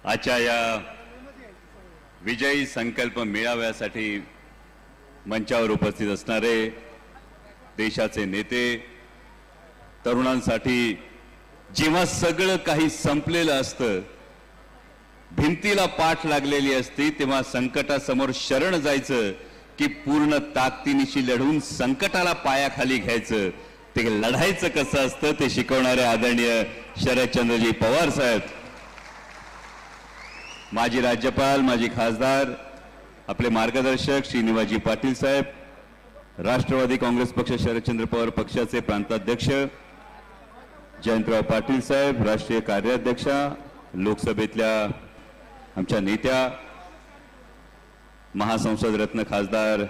आजच्या या विजयी संकल्प मेळाव्यासाठी मंचावर उपस्थित असणारे देशाचे नेते, तरुणांसाठी जेव्हा सगळं काही संपलेलं असतं, भिंतीला पाठ लागलेली असती, तेव्हा संकटासमोर शरण जायचं की पूर्ण ताकदीनिशी लढून संकटाला पायाखाली घ्यायचं, ते लढायचं कसं असतं ते शिकवणारे आदरणीय शरदचंद्रजी पवार साहेब, माजी राज्यपाल, माजी खासदार, आपले मार्गदर्शक श्रीनिवासजी पाटील साहेब, राष्ट्रवादी काँग्रेस पक्ष शरदचंद्र पवार पक्षाचे प्रांताध्यक्ष जयंतराव पाटील साहेब, राष्ट्रीय कार्याध्यक्षा, लोकसभेतल्या आमच्या नेत्या, महासंसद रत्न खासदार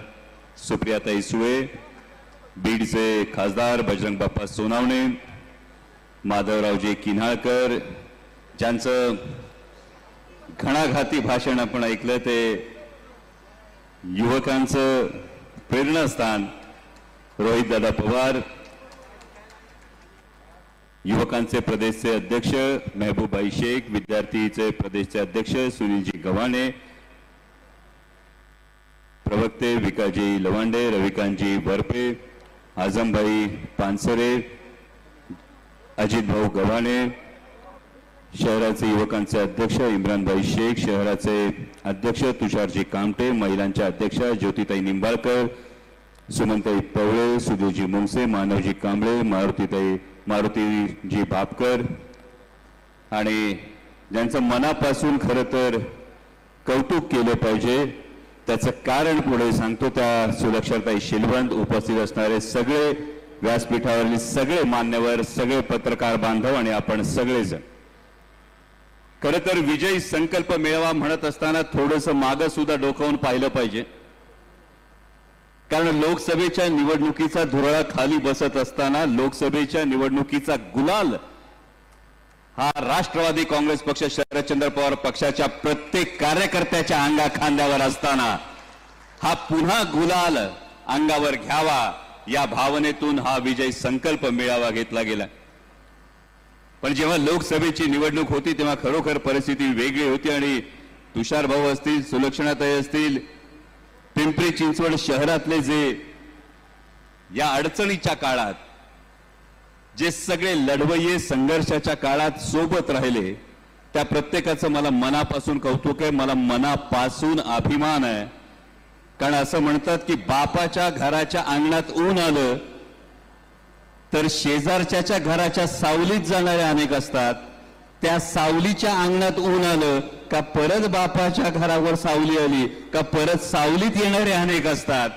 सुप्रियाताई सुळे, बीडचे खासदार बजरंग बाप्पा सोनावणे, माधवरावजी किन्हाळकर, ज्यांचं घणाघाती भाषण आपण ऐकलं, ते युवकांचं प्रेरणास्थान रोहित दादा पवार, युवकांचे प्रदेशचे अध्यक्ष महबूबाई शेख, विद्यार्थीचे प्रदेशचे अध्यक्ष सुनीलजी गव्हाणे, प्रवक्ते विकासजी लवांडे, रविकांतजी वरपे, आझमभाई पानसरे, अजित भाऊ गव्हाणे, शहराचे युवकांचे अध्यक्ष इम्रानभाई शेख, शहराचे अध्यक्ष तुषारजी कामटे, महिलांच्या अध्यक्षा ज्योतिताई निंबाळकर, सुमनताई पवळे, सुधीरजी मुंगसे, मानवजी कांबळे, मारुतीजी बापकर, आणि ज्यांचं मनापासून खरं तर कौतुक केलं पाहिजे, त्याचं कारण पुढे सांगतो, त्या सुलक्षाताई शिलवंत, उपस्थित असणारे सगळे व्यासपीठावरील सगळे मान्यवर, सगळे पत्रकार बांधव आणि आपण सगळेजण. खरं तर विजयी संकल्प मेळावा म्हणत असताना थोडंसं मागं सुद्धा डोकावून पाहिलं पाहिजे, कारण लोकसभेच्या निवडणुकीचा धुरळा खाली बसत असताना लोकसभेच्या निवडणुकीचा गुलाल हा राष्ट्रवादी काँग्रेस पक्ष शरदचंद्र पवार पक्षाच्या प्रत्येक कार्यकर्त्याच्या अंगा खांद्यावर असताना हा पुन्हा गुलाल अंगावर घ्यावा या भावनेतून हा विजय संकल्प मेळावा घेतला गेला. पण जेव्हा लोकसभेची निवडणूक होती तेव्हा खरोखर परिस्थिती वेगळी होती आणि तुषार भाऊ असतील, सुलक्षणाताई असतील, पिंपरी चिंचवड शहरातले जे या अडचणीच्या काळात जे सगळे लढवय्ये संघर्षाच्या काळात सोबत राहिले, त्या प्रत्येकाचं मला मनापासून कौतुक आहे, मला मनापासून अभिमान आहे. कारण असं म्हणतात की बापाच्या घराच्या अंगणात ऊन आलं तर शेजारच्या घराच्या सावलीत जाणारे अनेक असतात, त्या सावलीच्या अंगणात ऊन आलं का परत बापाच्या घरावर सावली आली का परत सावलीत येणारे अनेक असतात.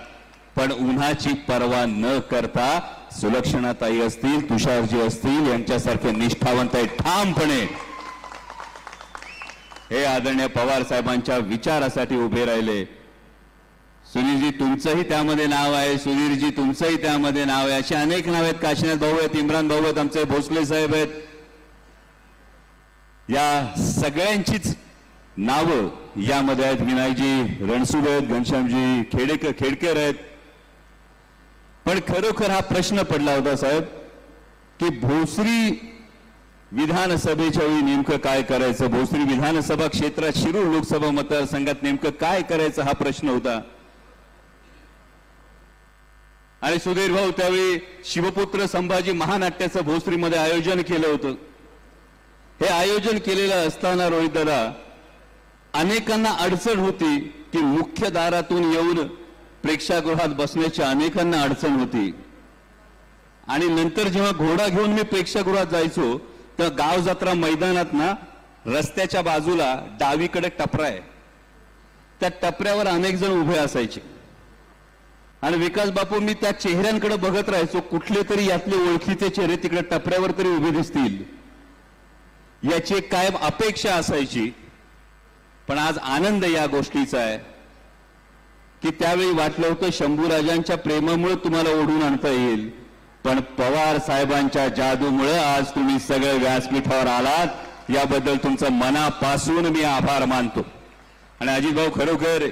पण उन्हाची पर्वा न करता सुलक्षणाताई असतील, तुषारजी असतील, यांच्यासारखे निष्ठावंत ठामपणे हे आदरणीय पवार साहेबांच्या विचारासाठी उभे राहिले. सुनीलजी तुमचंही त्यामध्ये नाव आहे, सुधीरजी तुमचंही त्यामध्ये नाव आहे, अशी अनेक नाव आहेत, काशीनाथ भाऊ आहेत, इम्रान भाऊ आहेत, आमचे भोसले साहेब आहेत, या सगळ्यांचीच नावं यामध्ये आहेत. विनायकजी रणसुभे आहेत, घनश्यामजी खेडकर आहेत. पण खरोखर हा प्रश्न पडला होता साहेब की भोसरी विधानसभेच्या वेळी नेमकं काय करायचं, भोसरी विधानसभा क्षेत्रात शिरूर लोकसभा मतदारसंघात नेमकं काय करायचं हा प्रश्न होता. आणि सुधीर भाऊ त्यावेळी शिवपुत्र संभाजी महानाट्याचं भोसरीमध्ये आयोजन केलं होतं. हे आयोजन केलेलं असताना रोहित दादा अनेकांना अडचण होती की मुख्य दारातून येऊन प्रेक्षागृहात बसण्याची अनेकांना अडचण होती. आणि नंतर जेव्हा घोडा घेऊन मी प्रेक्षागृहात जायचो तेव्हा गाव जत्रा मैदानात ना रस्त्याच्या बाजूला डावीकडे टपरा आहे, त्या टपऱ्यावर अनेक जण उभे असायचे आणि विकास बापू मी त्या चेहऱ्यांकडे बघत राहायचो, कुठले तरी यातले ओळखीचे चेहरे तिकडे टपऱ्यावर तरी उभे दिसतील याची कायम अपेक्षा असायची. पण आज आनंद या गोष्टीचा आहे की त्यावेळी वाटलं होतं शंभूराजांच्या प्रेमामुळे तुम्हाला ओढून आणता येईल, पण पवार साहेबांच्या जादूमुळे आज तुम्ही सगळे व्यासपीठावर आलात, याबद्दल तुमचं मनापासून मी आभार मानतो. आणि अजित भाऊ खरोखर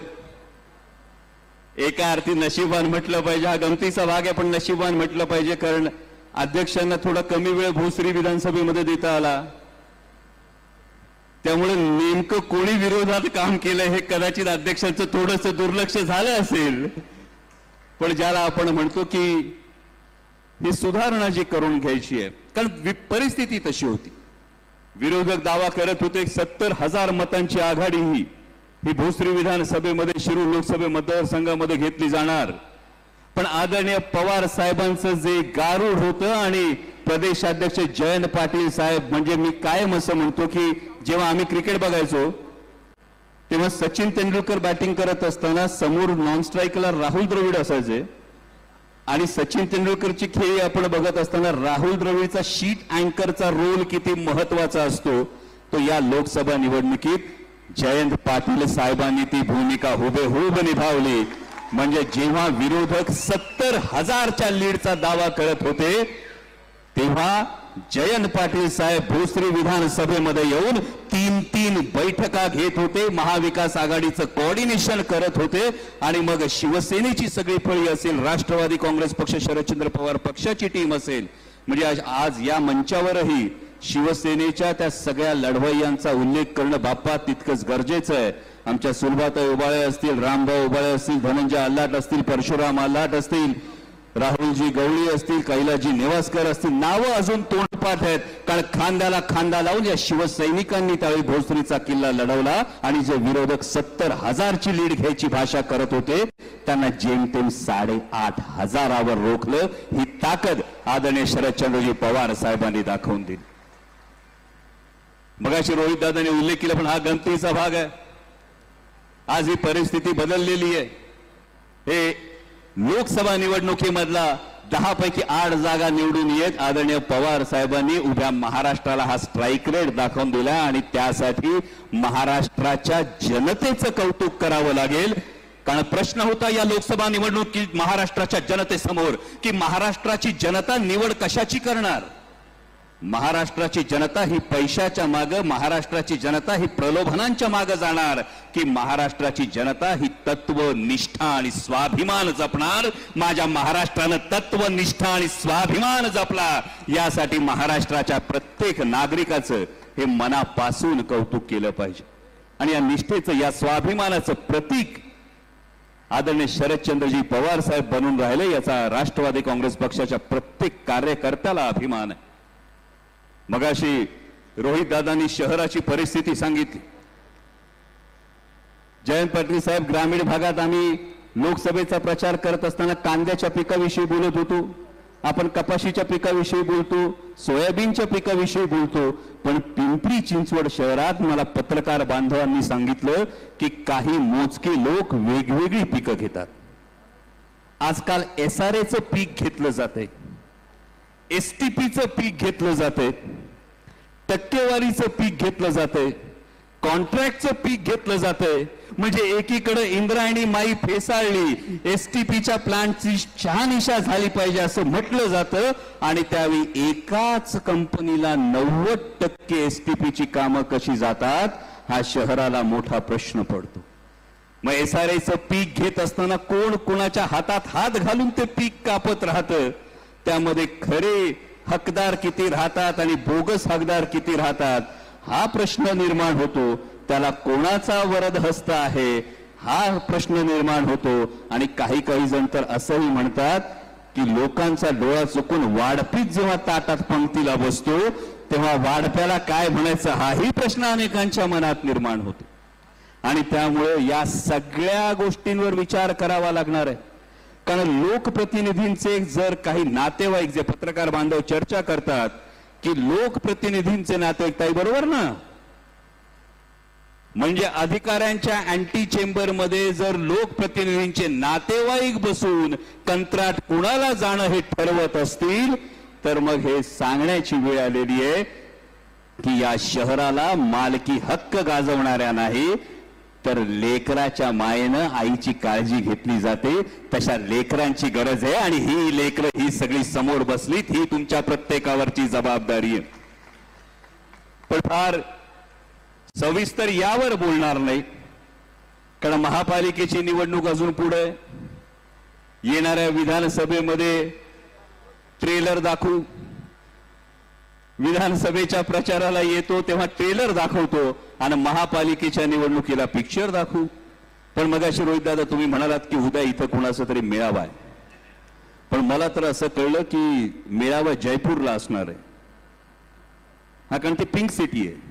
एका अर्थी नशिबान म्हटलं पाहिजे, हा गमतीचा भाग आहे पण नशिबान म्हटलं पाहिजे, कारण अध्यक्षांना थोडा कमी वेळ भोसरी विधानसभेमध्ये देता आला. त्यामुळे नेमकं कोणी विरोधात काम केलं हे कदाचित अध्यक्षांचं थोडंसं दुर्लक्ष झालं असेल, पण ज्याला आपण म्हणतो की ही सुधारणा जी करून घ्यायची आहे, कारण परिस्थिती तशी होती. विरोधक दावा करत होते 70,000 मतांची आघाडी ही भोसरी विधानसभेमध्ये शिरूर लोकसभा मतदारसंघामध्ये घेतली जाणार. पण आदरणीय पवार साहेबांचं जे गारूड होतं आणि प्रदेशाध्यक्ष जयंत पाटील साहेब, म्हणजे मी कायम असं म्हणतो की जेव्हा आम्ही क्रिकेट बघायचो तेव्हा सचिन तेंडुलकर बॅटिंग करत असताना समोर नॉन स्ट्राईकला राहुल द्रविड असायचे आणि सचिन तेंडुलकरची खेळी आपण बघत असताना राहुल द्रविडचा शीट अँकरचा रोल किती महत्वाचा असतो तो या लोकसभा निवडणुकीत जयंत पाटील साहेबांनी ती भूमिका हुबेहूब निभावली. म्हणजे जेव्हा विरोधक 70,000च्या लीडचा दावा करत होते तेव्हा जयंत पाटील साहेब भोसरी विधानसभेमध्ये येऊन 3 बैठका घेत होते, महाविकास आघाडीचं कोऑर्डिनेशन करत होते आणि मग शिवसेनेची सगळी फळी असेल, राष्ट्रवादी काँग्रेस पक्ष, शरदचंद्र पवार पक्षाची टीम असेल, म्हणजे आज या मंचावरही शिवसेनेच्या त्या सगळ्या लढवय्यांचा उल्लेख करणं बाप्पा तितकंच गरजेचं आहे. आमच्या सुलभाताई उबाळे असतील, रामभाऊ उबाळे असतील, धनंजय आल्हाट असतील, परशुराम आल्हाट असतील, राहुलजी गवळी असतील, कैलासजी नेवासकर असतील, नावं अजून तोंडपाठ आहेत. कारण खांद्याला खांदा लावून या शिवसैनिकांनी त्यावेळी भोसरीचा किल्ला लढवला आणि जे विरोधक 70,000ची लीड घ्यायची भाषा करत होते त्यांना जेमतेम 8,500वर रोखलं. ही ताकद आदरणीय शरदचंद्रजी पवार साहेबांनी दाखवून दिली. मगाशी रोहित दादांनी उल्लेख केला, पण हा गमतीचा भाग आहे. आज ही परिस्थिती बदललेली आहे. हे लोकसभा निवडणुकीमधला 10 पैकी 8 जागा निवडून येत आदरणीय पवार साहेबांनी उभ्या महाराष्ट्राला हा स्ट्राईक रेट दाखवून दिला आणि त्यासाठी महाराष्ट्राच्या जनतेचं कौतुक करावं लागेल. कारण प्रश्न होता या लोकसभा निवडणुकीत महाराष्ट्राच्या जनतेसमोर की महाराष्ट्राची जनता निवड कशाची करणार. महाराष्ट्राची जनता ही पैशाच्या मागे, महाराष्ट्राची जनता ही प्रलोभनांच्या मागे जाणार की महाराष्ट्राची जनता ही तत्व, निष्ठा आणि स्वाभिमान जपणार. माझ्या महाराष्ट्रानं तत्व, निष्ठा आणि स्वाभिमान जपला यासाठी महाराष्ट्राच्या प्रत्येक नागरिकाचं हे मनापासून कौतुक केलं पाहिजे. आणि या निष्ठेचं, या स्वाभिमानाचं प्रतीक आदरणीय शरदचंद्रजी पवार साहेब बनून राहिले याचा राष्ट्रवादी काँग्रेस पक्षाच्या प्रत्येक कार्यकर्त्याला अभिमान आहे. मगाशी रोहित दादांनी शहराची परिस्थिती सांगितली. जयंत पाटील साहेब, ग्रामीण भागात आम्ही लोकसभेचा प्रचार करत असताना कांद्याच्या पिकाविषयी बोलत होतो, आपण कपाशीच्या पिकाविषयी बोलतो, सोयाबीनच्या पिकाविषयी बोलतो, पण पिंपरी चिंचवड शहरात मला पत्रकार बांधवांनी सांगितलं की काही मोजके लोक वेगवेगळी पिकं घेतात. आजकाल SRAचं पीक घेतलं जाते, STPचं पीक घेतलं जाते, टक्केवारीचं पीक घेतलं जाते, कॉन्ट्रॅक्टचं पीक घेतलं जाते. म्हणजे एकीकडे इंद्रायणी माई फेसाळली, STPच्या प्लांटची शहानिशा झाली पाहिजे असं म्हटलं जातं आणि त्यावेळी एकाच कंपनीला 90% STPची कामं कशी जातात हा शहराला मोठा प्रश्न पडतो. मग SRAचं पीक घेत असताना कोण कोणाच्या हातात हात घालून ते पीक कापत राहतं, त्यामध्ये खरे हकदार किती राहतात आणि बोगस हकदार किती राहतात हा प्रश्न निर्माण होतो. त्याला कोणाचा वरद हस्त आहे हा प्रश्न निर्माण होतो. आणि काही जण तर असंही म्हणतात की लोकांचा डोळा चुकून वाढपीत जेव्हा ताटात पंक्तीला बसतो तेव्हा वाढप्याला काय म्हणायचं हाही प्रश्न अनेकांच्या मनात निर्माण होतो. आणि त्यामुळे या सगळ्या गोष्टींवर विचार करावा लागणार आहे. कारण लोकप्रतिनिधींचे जर काही नातेवाईक, जे पत्रकार बांधव चर्चा करतात की लोकप्रतिनिधींचे नातेवाईक, ताई बरोबर ना, म्हणजे अधिकाऱ्यांच्या अँटी चेंबरमध्ये जर लोकप्रतिनिधींचे नातेवाईक बसून कंत्राट कुणाला जाणं हे ठरवत असतील तर मग हे सांगण्याची वेळ आलेली आहे की या शहराला मालकी हक्क गाजवणाऱ्या नाही तर लेकराच्या मायेनं आईची काळजी घेतली जाते तशा लेकरांची गरज आहे. आणि ही लेकरं ही सगळी समोर बसलीत, ही तुमच्या प्रत्येकावरची जबाबदारी आहे. पण फार सविस्तर यावर बोलणार नाही कारण महापालिकेची निवडणूक अजून पुढे. येणाऱ्या विधानसभेमध्ये ट्रेलर दाखवू, विधानसभेच्या प्रचाराला येतो तेव्हा ट्रेलर दाखवतो आणि महापालिकेच्या निवडणुकीला पिक्चर दाखवू. पण मगाशी रोहित दादा तुम्ही म्हणालात की उद्या इथं कुणाचा तरी मेळावा आहे, पण मला तर असं कळलं की मेळावा जयपूरला असणार आहे. हा कारण ती पिंक सिटी आहे.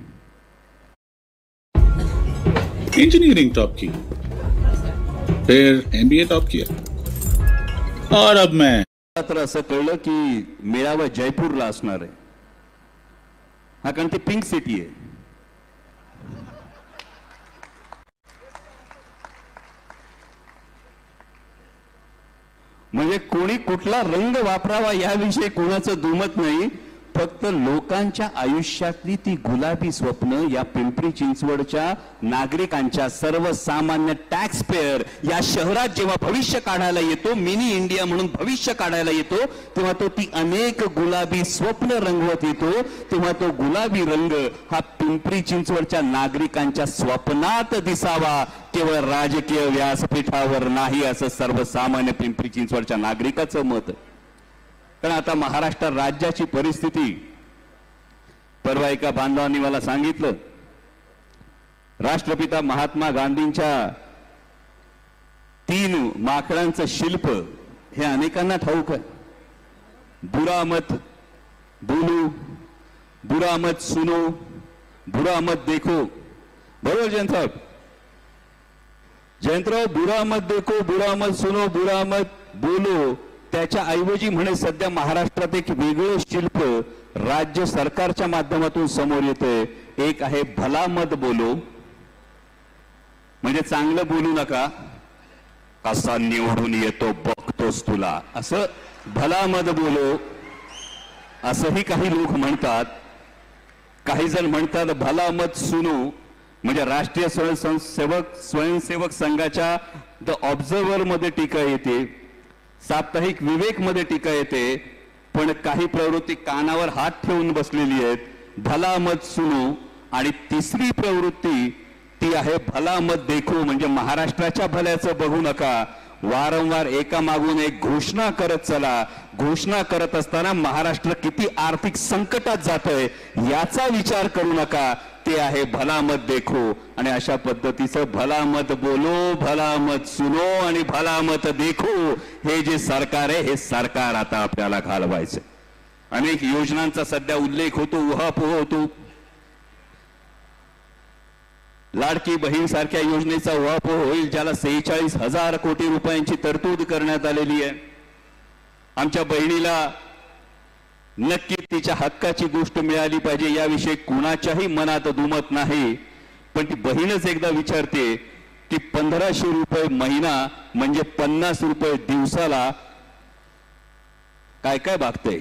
इंजीनियरिंग टॉप की, फिर एमबीए टॉप किया, और अब मैं मला तर असं कळलं की मेळावा जयपूरला असणार आहे. हा कारण ती पिंक सिटी आहे. म्हणजे कोणी कुठला रंग वापरावा याविषयी कोणाचं दुमत नाही. फक्त लोकांच्या आयुष्यातली ती गुलाबी स्वप्न या पिंपरी चिंचवडच्या नागरिकांच्या, सर्वसामान्य टॅक्स पेयर या शहरात जेव्हा भविष्य काढायला येतो, मिनी इंडिया म्हणून भविष्य काढायला येतो, तेव्हा तो ती अनेक गुलाबी स्वप्न रंगवत येतो. तेव्हा तो गुलाबी रंग हा पिंपरी चिंचवडच्या नागरिकांच्या स्वप्नात दिसावा, केवळ राजकीय व्यासपीठावर नाही, असं सर्वसामान्य पिंपरी चिंचवडच्या नागरिकाचं मत आहे. कारण आता महाराष्ट्र राज्याची परिस्थिती, परवा एका बांधवांनी मला सांगितलं, राष्ट्रपिता महात्मा गांधींच्या 3 माकडांचं शिल्प हे अनेकांना ठाऊक आहे. बुरा मत बोलू, बुरा मत सुनो, बुरा मत देखो. बरोबर जयंत साहेब? जयंतराव, बुरा मत देखो, बुरा मत सुनो, बुरा मत बोलो, त्याच्या ऐवजी म्हणे सध्या महाराष्ट्रात एक वेगळं शिल्प राज्य सरकारच्या माध्यमातून समोर येते. एक आहे भला मत बोलो, म्हणजे चांगलं बोलू नका, कसा निवडून येतो बघतोस तुला, असं भला मत बोलो असंही काही लोक म्हणतात. काही जण म्हणतात भला मत सुनो, म्हणजे राष्ट्रीय स्वयंसेवक संघाच्या द ऑब्झर्व्हर मध्ये टीका येते, साप्ताहिक विवेक मध्ये टीका येते, पण काही प्रवृत्ती कानावर हात ठेवून बसलेली आहेत. भला मत सुनो. आणि तिसरी प्रवृत्ती ती आहे भला मत देखो, म्हणजे महाराष्ट्राच्या भल्याचं बघू नका, वारंवार एका मागून एक घोषणा करत चला. घोषणा करत असताना महाराष्ट्र किती आर्थिक संकटात जातोय याचा विचार करू नका, ते आहे भला मत देखो. आणि अशा पद्धतीचं भला मत बोलो, भला मत सुनो आणि भला मत देखो हे जे सरकार आहे, हे सरकार आता आपल्याला घालवायचं. अनेक योजनांचा सध्या उल्लेख होतो, उहापोह होतो. लाडकी बहीण सारख्या योजनेचा उहापोह होईल, ज्याला 46,000 कोटी रुपयांची तरतूद करण्यात आलेली आहे. आमच्या बहिणीला नक्की तिच्या हक्काची गोष्ट मिळाली पाहिजे याविषयी कुणाच्याही मनात दुमत नाही. पण ती बहीणच एकदा विचारते की 1500 रुपये महिना म्हणजे 50 रुपये दिवसाला काय काय भागतंय,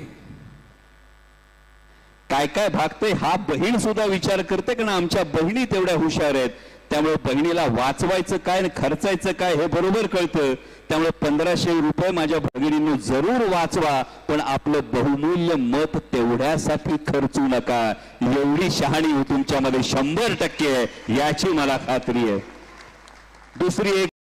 काय काय भागतंय हा बहीण सुद्धा विचार करते. कारण आमच्या बहिणी तेवढ्या हुशार आहेत, त्यामुळे बहिणीला वाचवायचं काय आणि खर्चायचं काय हे बरोबर कळतं. त्यामुळे 1500 रुपये माझ्या भगिनींनो जरूर वाचवा, पण आपलं बहुमूल्य मत तेवढ्यासाठी खर्चू नका. एवढी शहाणी तुमच्यामध्ये 100% आहे याची मला खात्री आहे. दुसरी एक